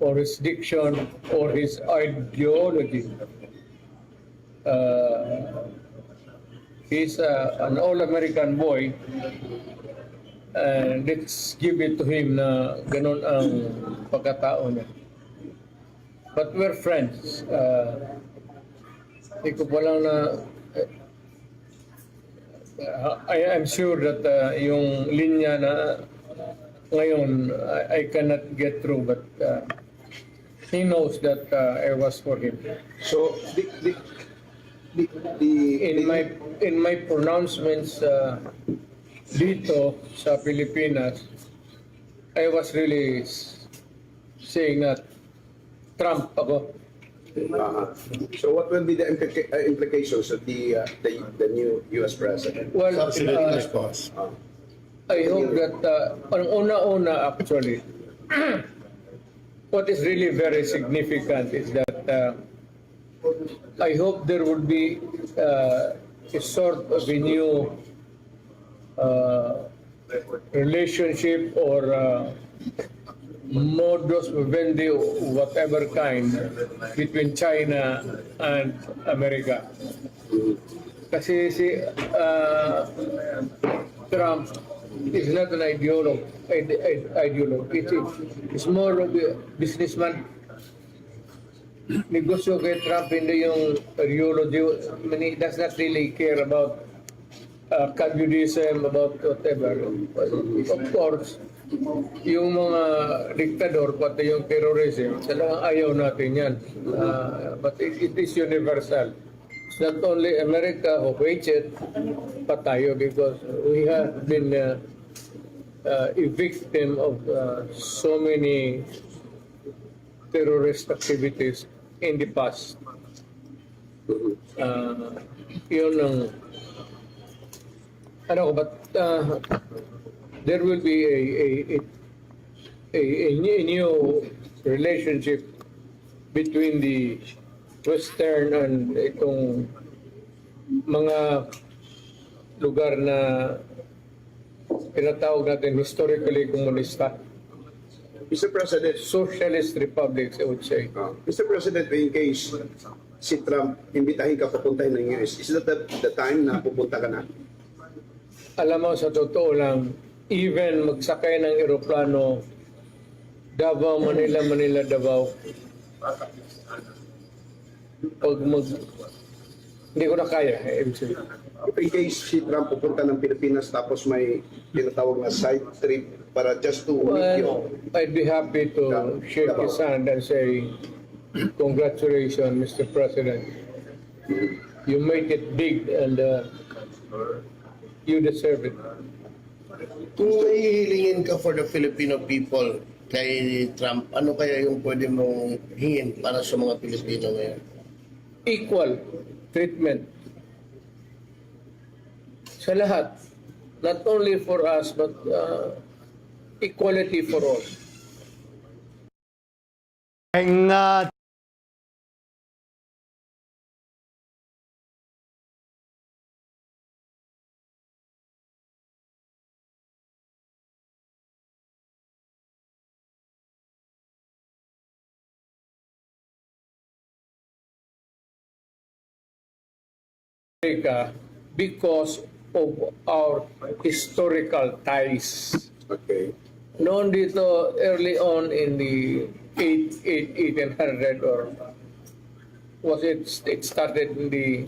or his diction or his ideology. He's an all-American boy, and let's give it to him na ganun ang pagkatao niya. But we're friends. Hindi ko pa lang na I'm sure that yung linya na ngayon I cannot get through, but he knows that I was for him. So In my pronouncements dito sa Pilipinas, I was really saying that Trump ako. So what will be the implications of the new U.S. president? Well, I hope that ang una-una actually, what is really very significant is that I hope there would be a sort of a new relationship or modus vivendi, whatever kind, between China and America. Kasi si Trump is not an ideologue. He's more of a businessman. Negosyo kay Trump, hindi yung ideology. I mean, he does not really care about communism, about whatever. Of course, yung mga diktador, pati yung terrorism, talagang ayaw natin yan. But it is universal. It's not only America who hates it, but tayo, because we have been a victim of so many terrorist activities in the past. Yun ang but there will be a new relationship between the Western and itong mga lugar na tinatawag natin historically komunista. Mr. President, Socialist republics, I would say. Mr. President, in case si Trump imbitahin ka papuntahin ng US, is that the time na pupunta ka na? Alam mo, sa totoo lang, even magsakay ng eroplano, Davao, Manila, Manila, Davao, hindi ko na kaya. In case si Trump pupunta ng Pilipinas tapos may tinatawag na side trip para just to meet you. I'd be happy to shake his hand and say, congratulations, Mr. President. You make it big and you deserve it. Kung may hilingin ka for the Filipino people kay Trump, ano kaya yung pwede mong hingin para sa mga Pilipino ngayon? Equal treatment sa lahat, not only for us but equality for all. America because of our historical ties. Okay. Noon dito, early on in the 1800 or was it started in the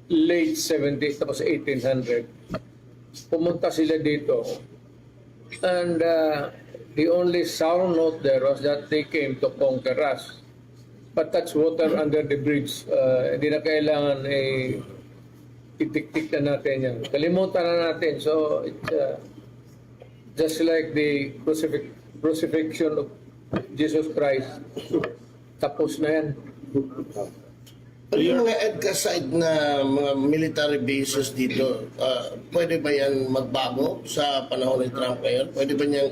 late 70s, tapos 1800. Pumunta sila dito. And the only sound note there was that they came to conquer us. But that's water under the bridge. Hindi na kailangan itik-tik na natin yan. Kalimutan na natin. So, it's just like the crucifixion of Jesus Christ. Tapos na yan. Yung mga EDCA side na mga military bases dito, pwede ba yan magbago sa panahon ni Trump ngayon? Pwede ba niyang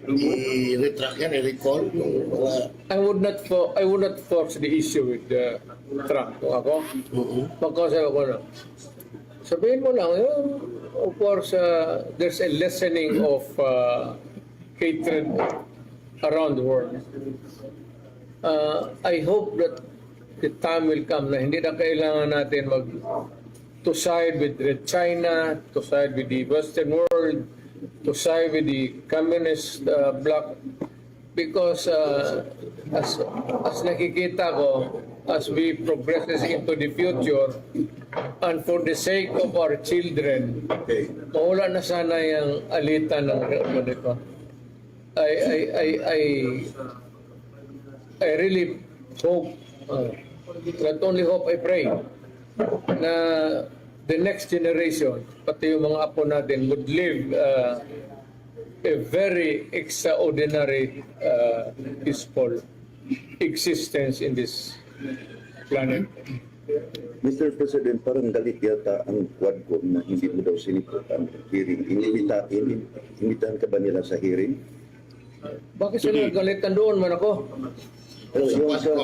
i-retract yan, i-recall yung mga... I would not force the issue with Trump. Kung ako, magkasa ako na. Sabihin mo lang, of course, there's a lessening of hatred around the world. I hope that the time will come na hindi na kailangan natin to side with China, to side with the Western world, to side with the communist bloc, because as nakikita ko, as we progress into the future, and for the sake of our children, Okay. mawala na sana yung alitan ng dito. I really hope, not only hope, I pray, na the next generation, pati yung mga apo natin, would live a very extraordinary, peaceful existence in this planet. Mr. President, parang galit yata ang Quadcom na hindi mo daw sinipot ang hearing. Inimbitahan ka ba nila sa hearing? Bakit sila galitan doon man ako? Pero yung Sa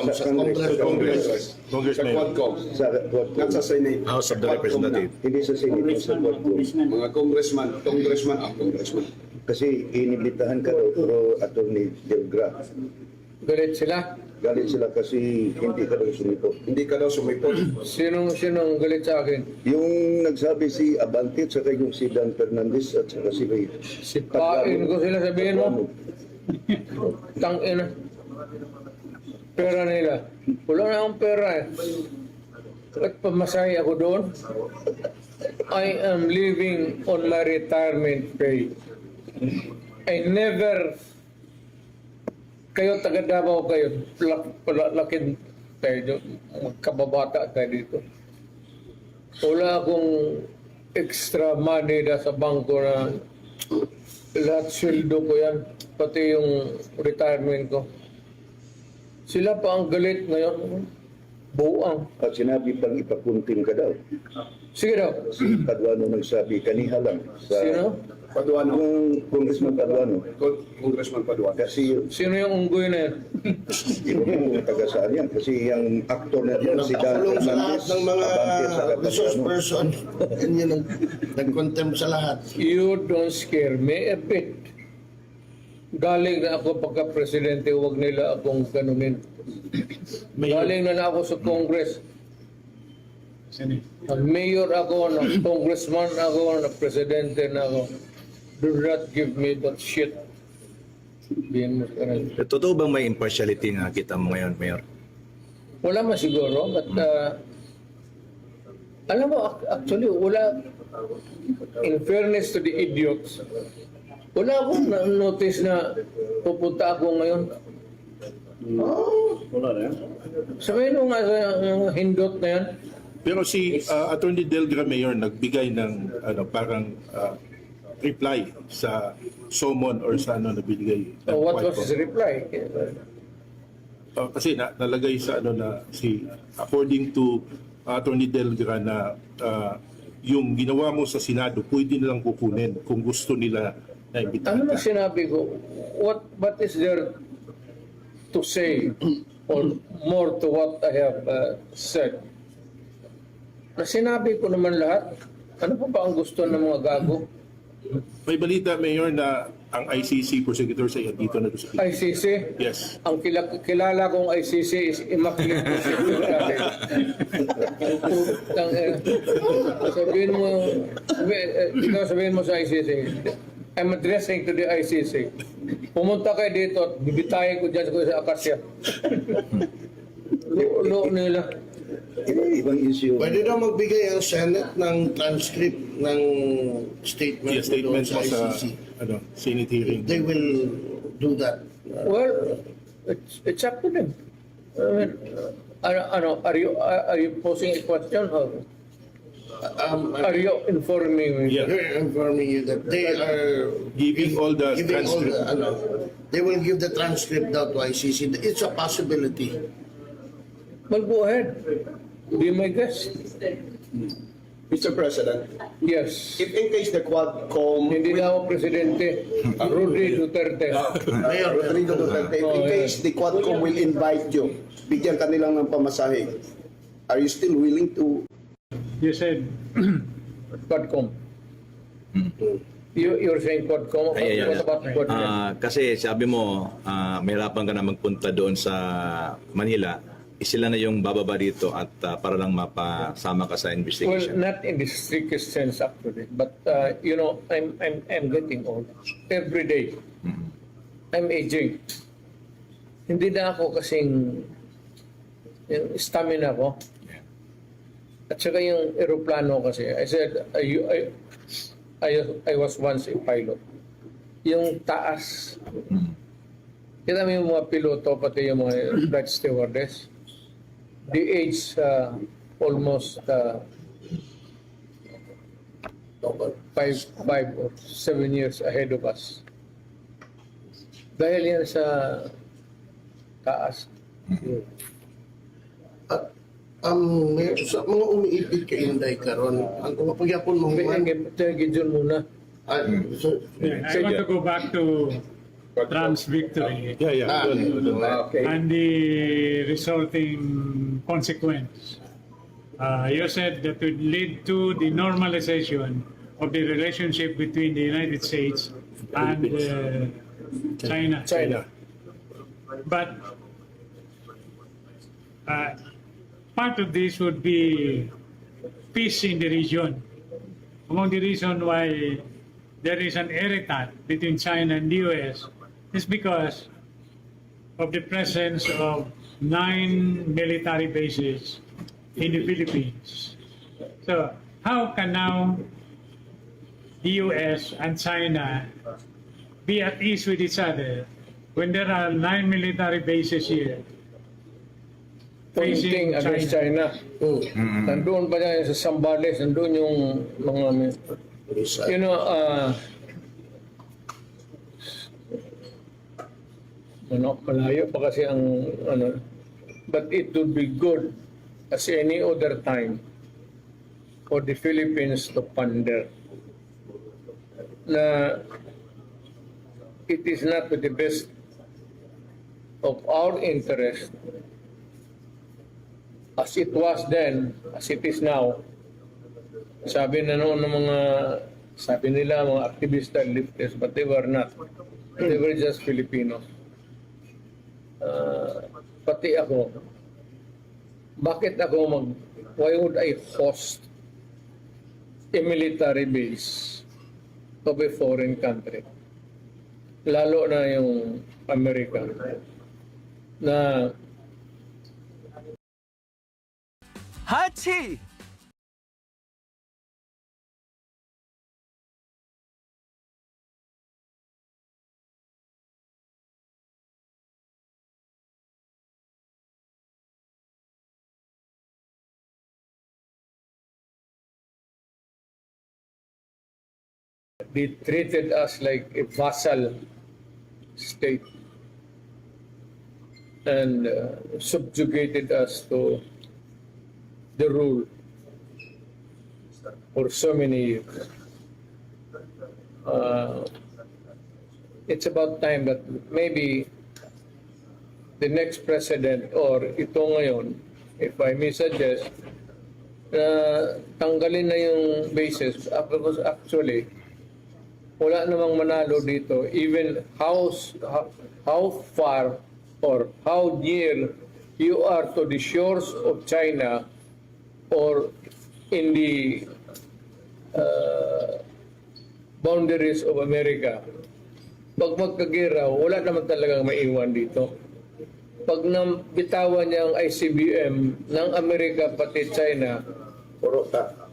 Congress. Sa Quadcom. Sa Quadcom. Not sa Senate. House of the Sa Quadcom Representative. Hindi sa Senate, sa Quadcom. na. Mga congressman. Kasi inimbitahan ka daw, pero Attorney Delgra. Galit sila? Galit sila kasi hindi ka daw sumipot. Hindi ka daw sumipot. Sinong galit sa akin? Yung nagsabi si Abante, at saka yung si Dan Fernandez, at saka si Ray. Sipain ko sila, sabihin mo. Tangina. Pera nila. Wala na akong pera eh. At pamasahe ako doon. I am living on my retirement pay. I never, kayo taga Davao kayo, lakin tayo, kababata tayo dito. Wala akong extra money na sa bangko na lahat sweldo ko yan, pati yung retirement ko. Sila pa ang galit ngayon. Buang. At sinabi pang ipakunting ka daw. Sige daw. Si Paduano nagsabi, kaniha lang. Sa, Sino? Paduano. Yung Congressman Paduano. Congressman Paduano. Kasi Sino yung unggoy na yan? yung taga saan yan. Kasi yung aktor na yan, si Dan Nagpakulong sa lahat Fernandez, ng mga Abante, at saka resource Paduano. person. Yan yun ang nag-contempt sa lahat. You don't scare me a bit. Galing na ako pagka-presidente, huwag nila akong ganunin. Galing na ako sa Congress. Mayor ako, congressman ako, presidente na ako. Do not give me that shit. Biyan mo sa kanila. Totoo bang may impartiality na kita mo ngayon, Mayor? Wala man siguro, but alam mo, actually, wala, in fairness to the idiots, wala akong notice na pupunta ako ngayon. Wala na yan. Sabihin mo nga sa hindot na yan. Pero si Attorney Delgra Mayor nagbigay ng parang reply sa summon or sa na binigay. ng What was Quadcom. his reply? Kasi nalagay sa according to Attorney Delgra na yung ginawa mo sa Senado pwede nilang kukunin kung gusto nila na imbitahan Ano na ka. sinabi ko? What is there to say or more to what I have said? Na sinabi ko naman lahat. Ano pa ba ang gusto ng mga gago? May balita, Mayor, na ang ICC prosecutor sa dito na doon sa Pilipinas. ICC? Yes. Ang kilala kong ICC is Immaculate Conception natin. Sabihin mo, ikaw sabihin mo sa ICC, I'm addressing to the ICC. Pumunta kayo dito at bibitayin ko dyan sa Akasya. Lo nila. Ibang issue. Pwede daw magbigay ang Senate ng transcript ng statement, Yeah, statement mo mo doon sa ICC. Senate hearing. They will do that. Well, it's up to them. Are you posing a question or are you informing me? Yeah. They're informing you that they are Giving all the giving all the, transcript. they will give the transcript out to ICC. It's a possibility. Well, go ahead. Be my guest. Mr. President, Yes. if in case the Quadcom, Hindi na ako presidente. Rudy Duterte. Mayor, Rodrigo Duterte, if in case the Quadcom will invite you, bigyan ka nilang ng pamasahe, are you still willing to? You said Quadcom. You're saying Quadcom? What about Quadcom? Kasi sabi mo, mahirapan ka na magpunta doon sa Manila, sila na yung bababa dito at para lang mapasama ka sa Well, investigation. not in the strictest sense actually, but I'm getting old. Every day, I'm aging. Hindi na ako kasing yung stamina ko. At saka yung eroplano kasi, I said, I was once a pilot. Yung taas, kita mo yung mga piloto, pati yung mga flight stewardess, the age almost 5 or 7 years ahead of us. Dahil yan sa taas. At sa mga umiibig kay Inday karon, ang kumapagyapon mo Gidyon muna. I want to go back to Trump's victory Doon. and the resulting consequence. You said that would lead to the normalization of the relationship between the United States and China. But part of this would be peace in the region. Among the reason why there is an irritant between China and the US is because of the presence of 9 military bases in the Philippines. So how can now the US and China be at ease with each other when there are 9 military bases here Pointing against China. Nandoon pa yan sa Zambales, nandoon yung mga... You know, malayo pa kasi ang but it would be good as any other time for the Philippines to ponder na it is not to the best of our interest as it was then, as it is now. Sabi na noon ng mga, sabi nila mga activista, leftists, but they were not. They were just Filipinos. Pati ako, bakit ako why would I host a military base of a foreign country? Lalo na yung Amerika na Hachi! they treated us like a vassal state and subjugated us to the rule for so many years. It's about time that maybe the next president or ito ngayon, if I may suggest, tanggalin na yung basis because actually wala namang manalo dito, even how far or how near you are to the shores of China or in the boundaries of America. Pag magkagera, wala naman talagang maiwan dito. Pag bitawan niya ang ICBM ng Amerika pati China, Porota.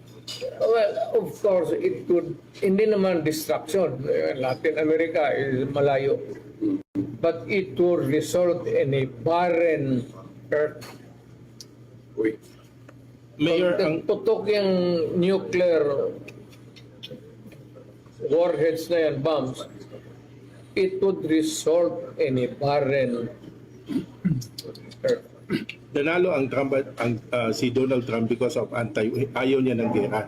well, of course, it could, hindi naman destruction. Latin America is malayo. But it would result in a barren earth. Uy. Mayor, Pag tutok yung nuclear warheads na yan, bombs, it would result in a barren earth. nanalo ang Trump, si Donald Trump because of ayaw niya ng gera.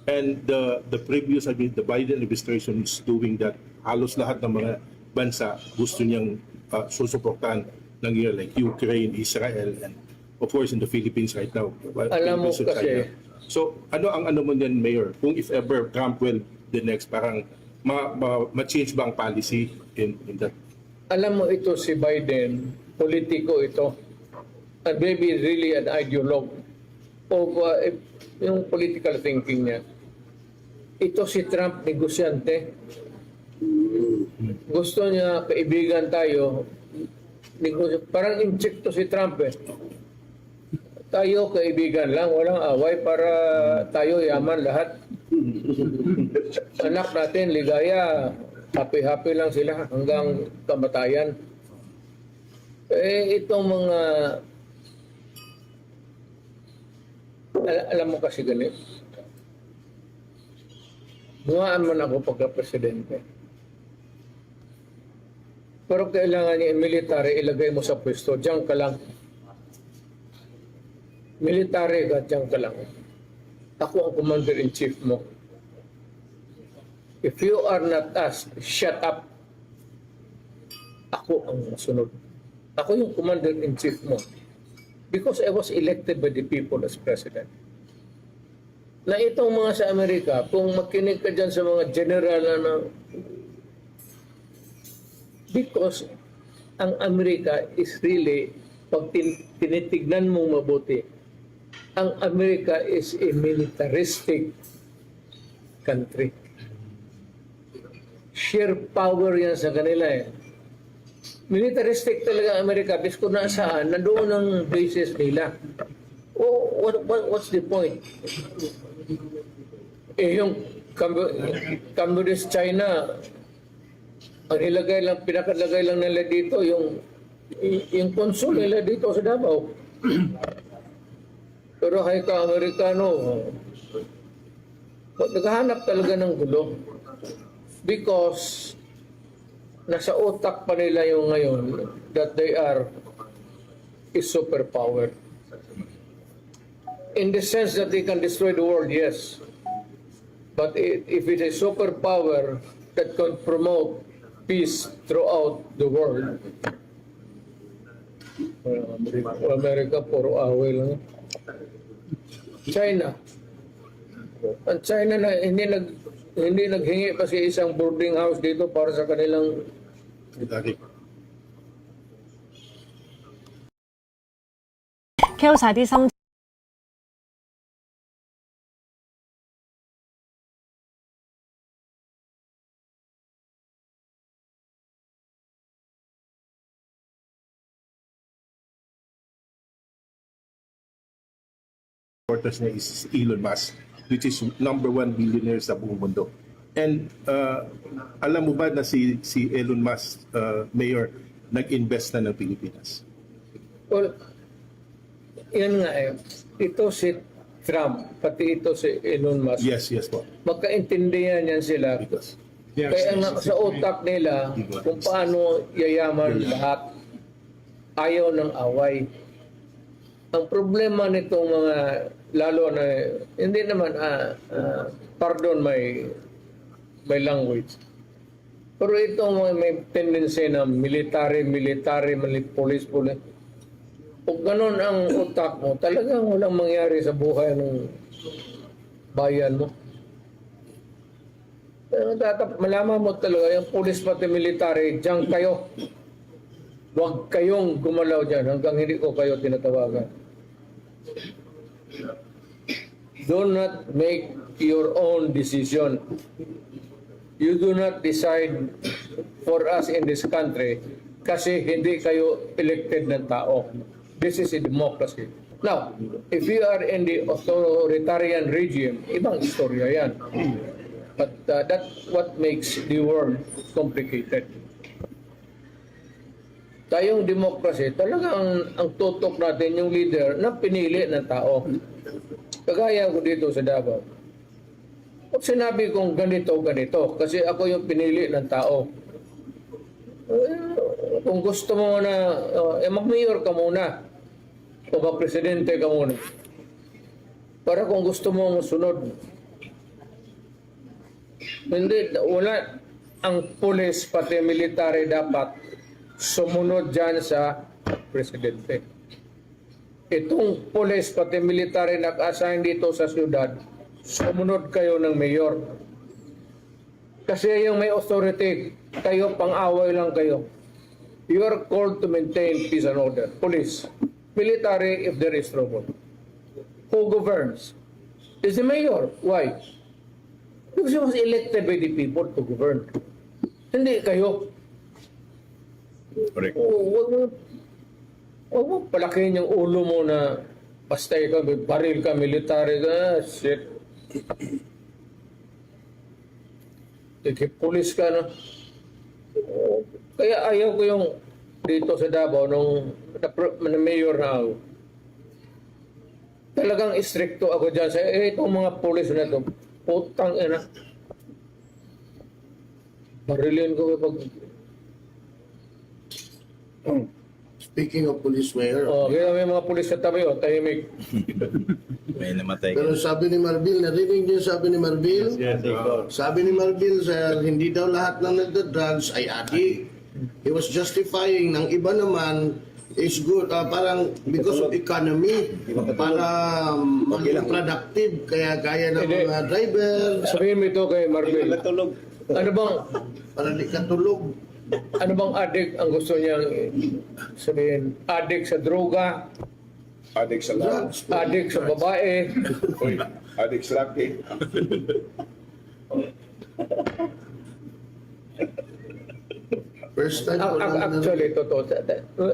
And the previous, the Biden administration is doing that. Halos lahat ng mga bansa gusto niyang susuportahan ng gera like Ukraine, Israel, and of course in the Philippines right now. Alam mo Philippines and kasi, China. So ano ang ano mo niyan, Mayor? Kung if ever Trump will the next, parang ma-change ba ang policy in that? Alam mo ito si Biden, politiko ito. And maybe really an ideologue of yung political thinking niya. Ito si Trump, negosyante. Gusto niya kaibigan tayo. Parang inject to si Trump eh. Tayo kaibigan lang, walang away para tayo yaman lahat. Anak natin, ligaya, happy-happy lang sila hanggang kamatayan. Eh, itong mga... Alam mo kasi ganito. Buhaan man ako pagka-presidente. Pero kailangan niya military, ilagay mo sa pwesto. Diyan ka lang. Military ka, diyan ka lang. Ako ang commander-in-chief mo. If you are not asked, shut up. Ako ang masunod. Ako yung commander-in-chief mo. Because I was elected by the people as president. Na itong mga sa Amerika, kung makinig ka dyan sa mga general na because ang Amerika is really, pag tinitignan mo mabuti, ang Amerika is a militaristic country. Sheer power yan sa kanila eh. Militaristic talaga ang Amerika. Bis kung nasaan, nandoon ang bases nila. Oh, what's the point? Eh, yung Communist China, ang ilagay lang, pinakalagay lang nila dito, yung consul nila dito sa Davao. Pero hay ka, Amerikano, naghahanap talaga ng gulo. Because nasa utak pa nila yung ngayon that they are a superpower. In the sense that they can destroy the world, yes. But if it's a superpower that can promote peace throughout the world, Amerika, puro away lang. China. Ang China na hindi naghingi pa sa isang boarding house dito para sa kanilang Kaya晒啲心。Supporters niya is Elon Musk, which is number 1 billionaire sa buong mundo. And alam mo ba na si Elon Musk, Mayor, nag-invest na ng Pilipinas? Well, yan nga eh. Ito si Trump, pati ito si Elon Musk. Yes po. Magkaintindihan yan sila. Because Kaya nga sa utak nila kung paano yayaman lahat. Ayaw ng away. Ang problema nitong mga, lalo na, hindi naman, pardon my language. Pero itong mga may tendency na military, police. Kung ganun ang utak mo, talagang walang mangyari sa buhay ng bayan mo. Malaman mo talaga, yung police pati military, diyan kayo. Huwag kayong gumalaw dyan hanggang hindi ko kayo tinatawagan. Do not make your own decision. You do not decide for us in this country kasi hindi kayo elected ng tao. This is a democracy. Now, if you are in the authoritarian regime, ibang istorya yan. But that's what makes the world complicated. Tayong demokrasya, talagang ang tutok natin yung leader na pinili ng tao. Kagaya ko dito sa Davao. Kung sinabi kong ganito, kasi ako yung pinili ng tao. Kung gusto mo na, mag-mayor ka muna. O mag-presidente ka muna. Para kung gusto mo sunod. Hindi, wala. Ang pulis pati military dapat sumunod dyan sa presidente. Itong pulis pati military nag-assign dito sa syudad, sumunod kayo ng mayor. Kasi yung may authority, kayo pang-away lang kayo. You are called to maintain peace and order. Police. Military if there is trouble. Who governs? Is the mayor. Why? Because he was elected by the people to govern. Hindi kayo. Correct. Huwag mo palakihin yung ulo mo na basta ikaw, may baril ka, military ka, shit. Pulis ka na. Kaya ayaw ko yung dito sa Davao nung na mayor na ako. Talagang istrikto ako dyan sa itong mga pulis na ito. Putang ina. Barilin ko kapag... Speaking of police mayor, kaya may mga pulis sa tabi, tahimik. May namatay. pero sabi ni Marbil, narinig niyo sabi ni Marbil? Sabi ni Marbil, hindi daw lahat ng nagda-drugs ay adik. He was justifying ng iba naman is good, parang because of economy, para maging productive, kaya gaya ng Hindi. mga driver, Sabihin mo ito kay Marvin. Ano bang para di katulog. Ano bang addict ang gusto niyang sabihin? Addict sa droga, Adik sa lahat. addict sa babae, Uy, adik sa laki. First time ko lang actually, totoo.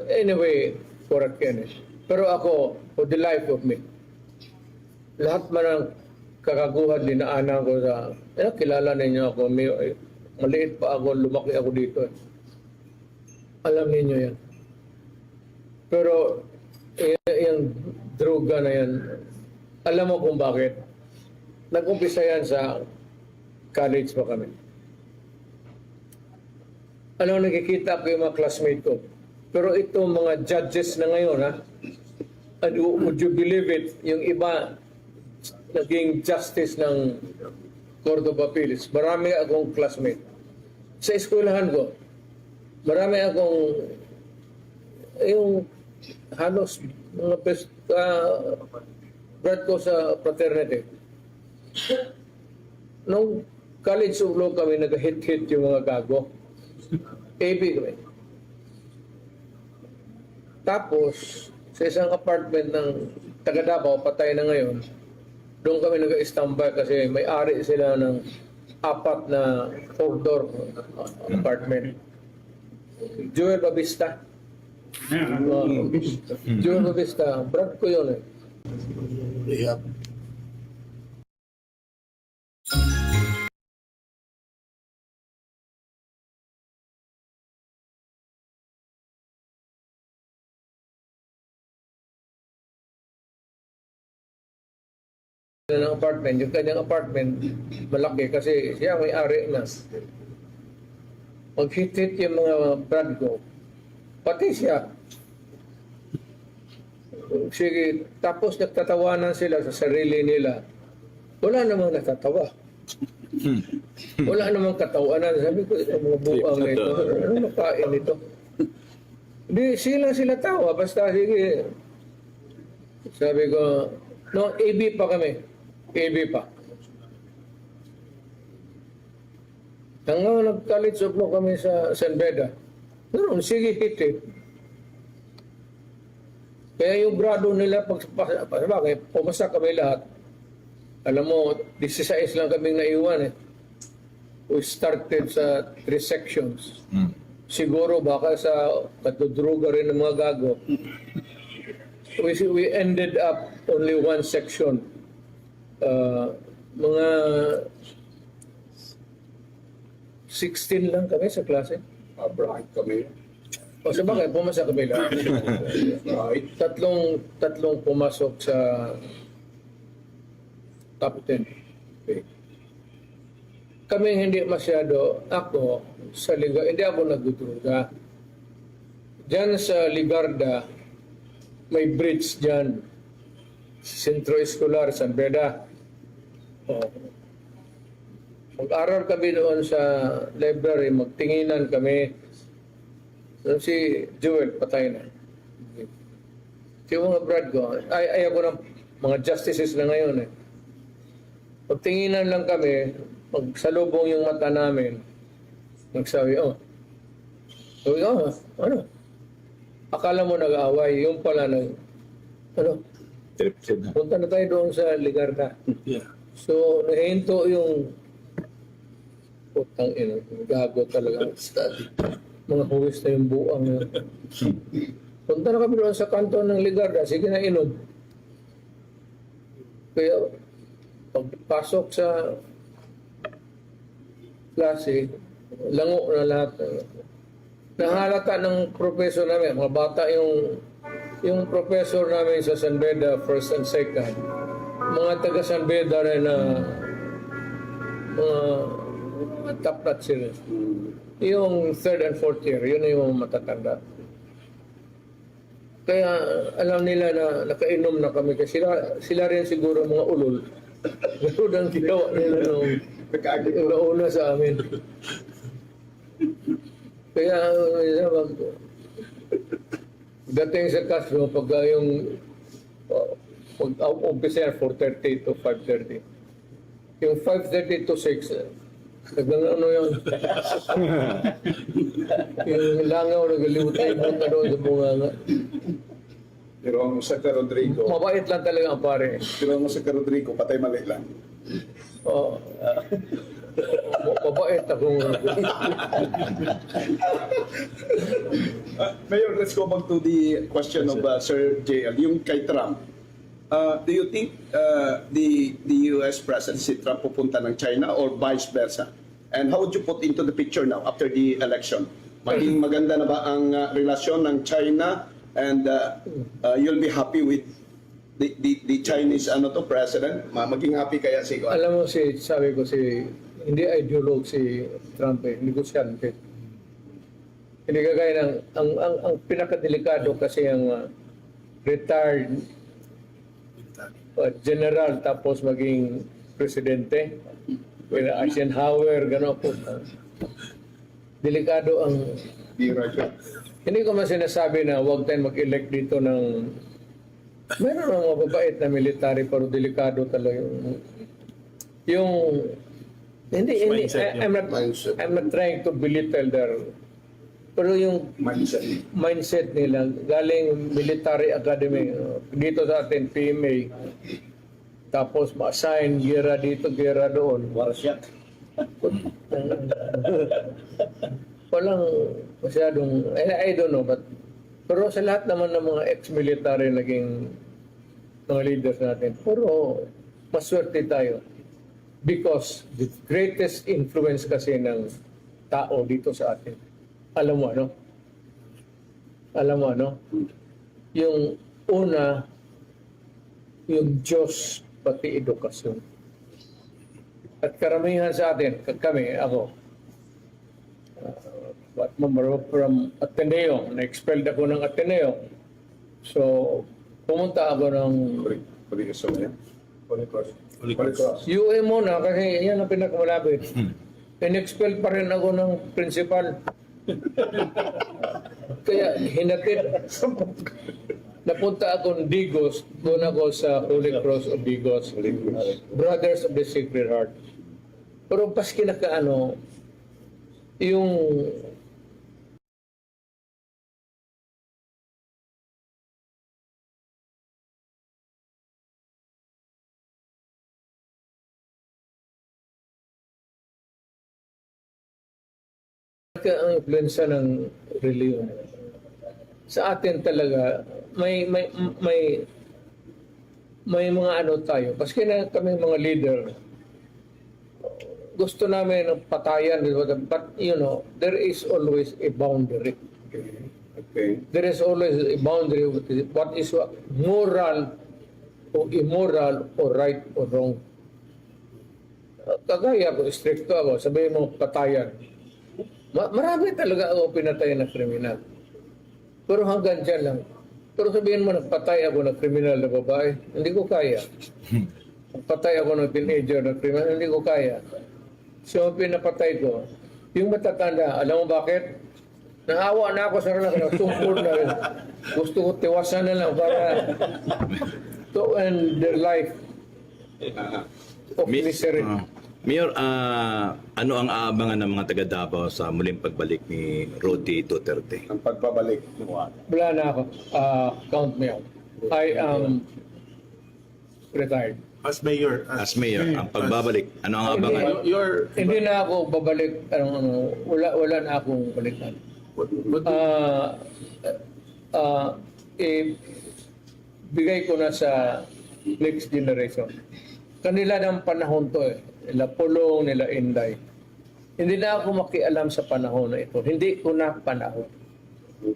Anyway, correct yan eh. Pero ako, for the life of me, lahat man ang kakaguhan, dinaanan ko sa, kilala ninyo ako, maliit pa ako, lumaki ako dito. Alam ninyo yan. Pero, yung droga na yan, alam mo kung bakit. Nag-umpisa yan sa college pa kami. Ano, nakikita ko yung mga classmate ko. Pero itong mga judges na ngayon, ha? And would you believe it, yung iba naging justice ng Court of Appeals. Marami akong classmate. Sa eskwelahan ko, marami akong yung halos mga best grad ko sa fraternity. Nung college of law kami, nag-hit-hit yung mga gago. AB kami. Tapos, sa isang apartment ng taga Davao, patay na ngayon, doon kami nag-standby kasi may-ari sila ng 4 na 4-door apartment. Joie Babista. Joie Babista. Brad ko yun eh. Yeah. Ng apartment, yung kanyang apartment malaki kasi siya may-ari na. Mag-hit-hit yung mga brad ko, pati siya. Sige, tapos nagtatawanan sila sa sarili nila. Wala namang natatawa. Wala namang katawanan. Sabi ko, ito mga buang na ito. Ano makain ito? Di sila tawa. Basta sige. Sabi ko, no, AB pa kami. AB pa. Hanggang nag-college of law kami sa San Beda. Noon, sige, hit eh. Kaya yung grado nila, bakit, pumasa kami lahat. Alam mo, 16 lang kaming naiwan eh. We started sa 3 sections. Siguro baka sa katudruga rin ng mga gago. We ended up only 1 section. Mga 16 lang kami sa klase. Bright kami. O sa bagay, pumasa kami lahat. Tatlong pumasok sa top 10. Okay. Kami hindi masyado, ako sa Liga, hindi ako nagdudruga. Diyan sa Ligarda, may bridge diyan. Sentro Escolar, San Beda. Mag-aral kami doon sa library, magtinginan kami. Si Joel, patay na. Yung mga brad ko, ayaw ko ng mga justices na ngayon eh. Pagtinginan lang kami, magsalubong yung mata namin, nagsabi, sabi, ano? Akala mo nag-aaway, yung pala punta na tayo doon sa Ligarda. Yeah. So, nahinto yung putang ina, gago talaga. Mga huwis na yung buang yun. Punta na kami doon sa kanto ng Ligarda, sige na inom. Kaya, pagpasok sa klase, lango na lahat. Nahalata ng professor namin, mga bata yung professor namin sa San Beda, first and second, mga taga San Beda rin na mga top notch sila. Yung third and fourth year, yun yung matatanda. Kaya alam nila na nakainom na kami kasi sila rin siguro mga ulol. Ganun ang ginawa nila nung nauna sa amin. Kaya dating sa Castro, pagka yung pag-umpisa 4:30 to 5:30. Yung 5:30 to 6, hanggang ano yun. Yung langaw, nagalimutan na doon sa bunganga. Pero ang sa Rodrigo, Mabait lang talaga ang pare. pero ang sa Rodrigo, patay mali lang. Oo. Mabait akong... Mayor, let's go back to the question of Sir JL, yung kay Trump. Do you think the US President si Trump pupunta ng China or vice versa? And how would you put into the picture now after the election? Maging maganda na ba ang relasyon ng China and you'll be happy with the Chinese president? Maging happy kaya si Alam mo, sabi ko hindi ideologue si Trump negosyante. Hindi kagaya ng, ang pinakadelikado kasi ang retired general tapos maging presidente. Eisenhower, gano'n po. Delikado ang... Hindi ko man sinasabi na huwag tayong mag-elect dito ng... Meron ng mababait na military pero delikado talaga yung hindi I'm not trying to belittle their pero yung mindset nila galing military academy dito sa atin PMA tapos ma-assign gera dito gera doon walang masyadong I don't know but pero sa lahat naman ng mga ex-military naging mga leaders natin pero maswerte tayo because the greatest influence kasi ng tao dito sa atin. Alam mo ano? Yung una, yung Diyos pati edukasyon. At karamihan sa atin, ako, from Ateneo, na-expelled ako ng Ateneo. So, pumunta ako ng UM muna kasi yan ang pinakamalapit. In-expel pa rin ako ng principal. Kaya hinatid. Napunta ako ng Digos. Doon ako sa Holy Cross of Digos. Brothers of the Sacred Heart. Pero paski nakaano, yung ang influensya ng reliyon. Sa atin talaga may mga ano tayo. Kasi na kami mga leader gusto namin ng patayan but there is always a boundary. Okay. There is always a boundary what is moral o immoral or right or wrong. Kagaya ko, stricto ako, sabihin mo patayan. Marami talaga ako pinatay na kriminal. Pero hanggang dyan lang. Pero sabihin mo, nagpatay ako ng kriminal na babae, hindi ko kaya. Nagpatay ako ng teenager na kriminal, hindi ko kaya. So, pinapatay ko. Yung matatanda, alam mo bakit? Naawa na ako sa kanila, sungkod na rin. Gusto ko tiwasan na lang para to end their life. of misery. Mayor, ano ang aabangan ng mga taga Davao sa muling pagbalik ni Rodi Duterte? Ang pagbabalik. Wala na ako. Count me out. I am retired. As mayor, As mayor, ang pagbabalik, ano ang aabangan? Hindi na ako babalik. Wala na akong balikan. Bigay ko na sa next generation. Kanila ng panahon to nila Pulong, nila Inday. Hindi na ako makialam sa panahon na ito. Hindi ko na panahon.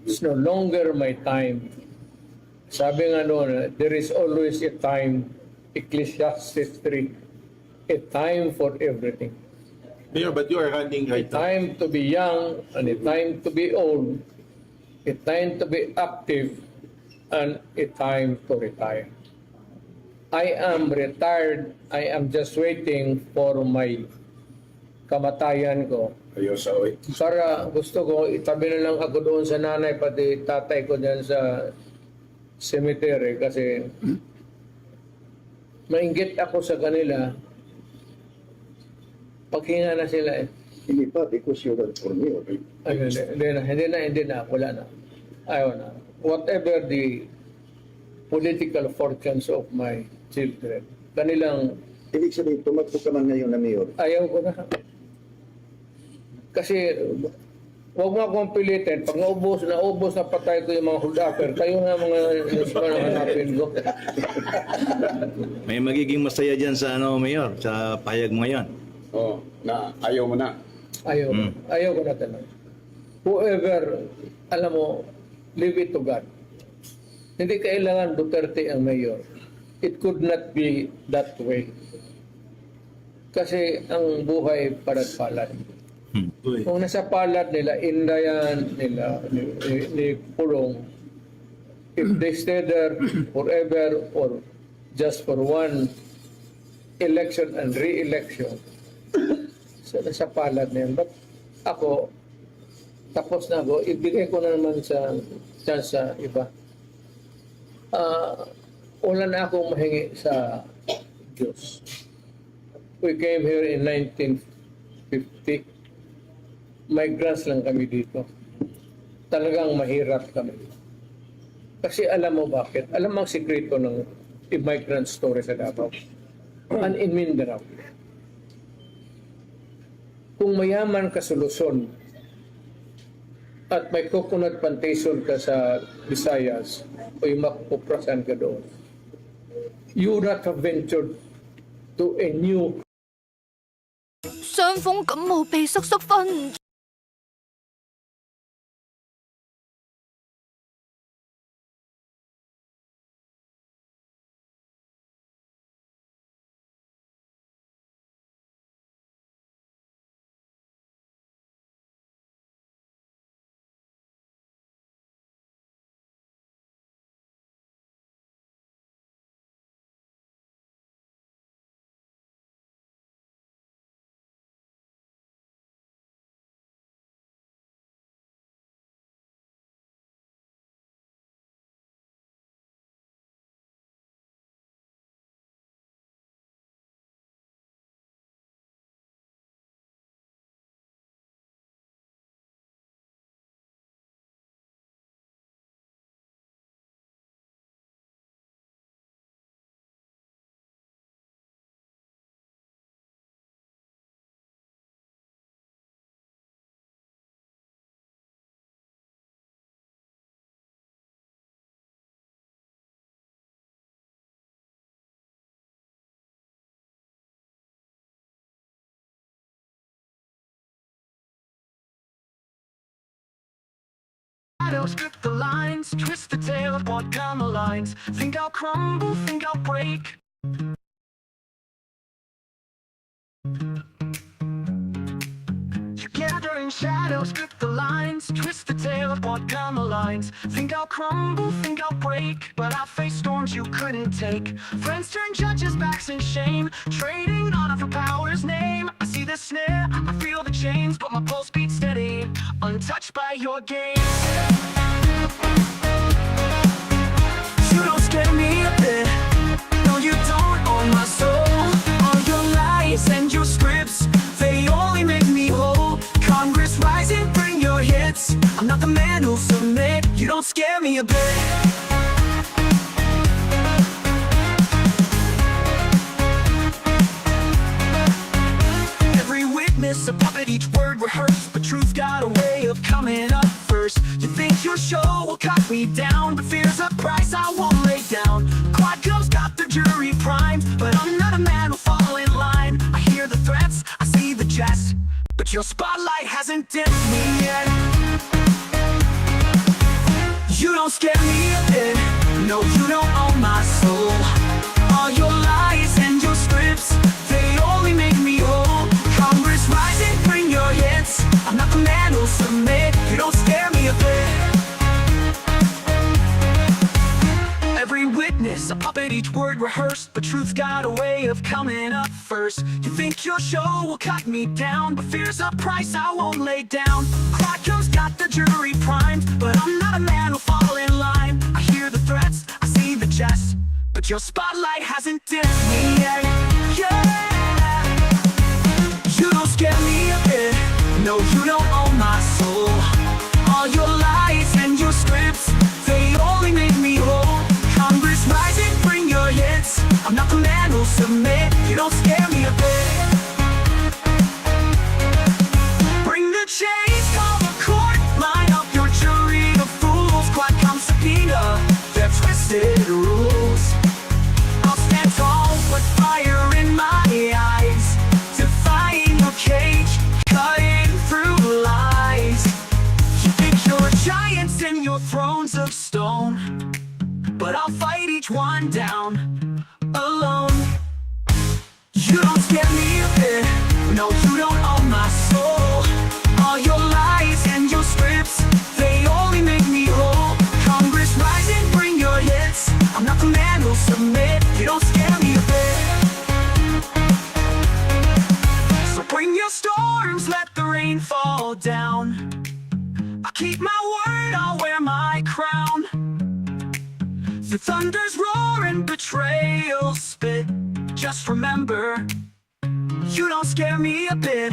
It's no longer my time. Sabi nga noon, there is always a time, Ecclesiastes 3, a time for everything. Mayor, but you are running A right now. time to be young and a time to be old, a time to be active and a time to retire. I am retired. I am just waiting for my kamatayan ko. Ayos, oy. Para gusto ko, itabi na lang ako doon sa nanay, pati tatay ko dyan sa cemetery kasi mainggit ako sa kanila. Paghinga na sila eh. Hindi pa, because you run for mayor. Ay, hindi na, wala na. Ayaw na. Whatever the political fortunes of my children, kanilang Ibig sabihin, tumakbo ka man ngayon na mayor. ayaw ko na. Kasi huwag mo akong pilitin. Pag naubos na patay ko yung mga hold-upper, kayo nga mga hanapin ko. May magiging masaya dyan sa Mayor, sa pahayag mo ngayon. Oh, na ayaw mo na. Ayaw ko na talaga. Whoever, alam mo, leave it to God. Hindi kailangan Duterte ang mayor. It could not be that way. Kasi ang buhay palad-palad. Kung nasa palad nila, Indayan, ni Pulong, if they stay there forever or just for one election and re-election, so nasa palad na yan. But ako, tapos na ako, ibigay ko na naman sa iba. Wala na akong mahingi sa Diyos. We came here in 1950. Migrants lang kami dito. Talagang mahirap kami. Kasi alam mo bakit? Alam mo ang sikreto ng immigrant story sa Davao. And in Mindanao. Kung mayaman ka sa Luzon at may coconut plantation ka sa Visayas o yung makuprasan ka doon, you would not have ventured to a new 傷風感冒鼻塞塞瞓唔 Shadows strip the lines, twist the tail of what come lines. Think I'll crumble, think I'll break. Together in shadows, strip the lines, twist the tail of what come lines. Think I'll crumble, think I'll break, but I face storms you couldn't take. Friends turn judges' backs in shame, trading honor for power's name. I see the snare, I feel the chains, but my pulse beats steady, untouched by your gaze. You don't scare me a bit. No, you don't own my soul. All your me a bit. Every witness a puppet, each word rehearsed, but truth got a way of coming up first. You think your show will cut me down, but fear's a price I won't lay down. Quadcom's got the jury primed, but I'm not a man who'll fall in line. I hear the threats, I see the jest, but your spotlight hasn't dimmed me yet. You don't scare me a bit, no, you don't own my soul. All your lies and your scripts, they only make me whole. Congress, rise and bring your hits, I'm not the man who'll submit. You don't scare me a bit. Every witness a puppet, each word rehearsed, but truth got a way of coming up first. You think your show will cut me down, but fear's a price I won't lay down. Quadcom's got the jury primed, but I'm not a man who'll fall in line. I hear the threats, I see the jest, but your spotlight hasn't dimmed me yet. Yeah, you don't scare me a bit, no, you don't own my soul. All your lies and your scripts, they only make me whole. Congress, rise and bring your hits, I'm not the man who'll submit. You don't scare me a bit. Bring the chains, call the court, line up your jury of fools. Quadcom subpoena their twisted rules. I'll stand tall with fire in my eyes, defying your cage, cutting through lies. You think you're giants in your thrones of stone, but I'll fight each one down alone. You don't scare me a bit, no, you don't own my soul. All your lies and your scripts, they only make me whole. Congress, rise and bring your hits, I'm not the man who'll submit. You don't scare me a bit. So bring your storms, let the rain fall down. I'll keep my word, I'll wear my crown. The thunder's roar and betrayal spit. Just remember, you don't scare me a bit.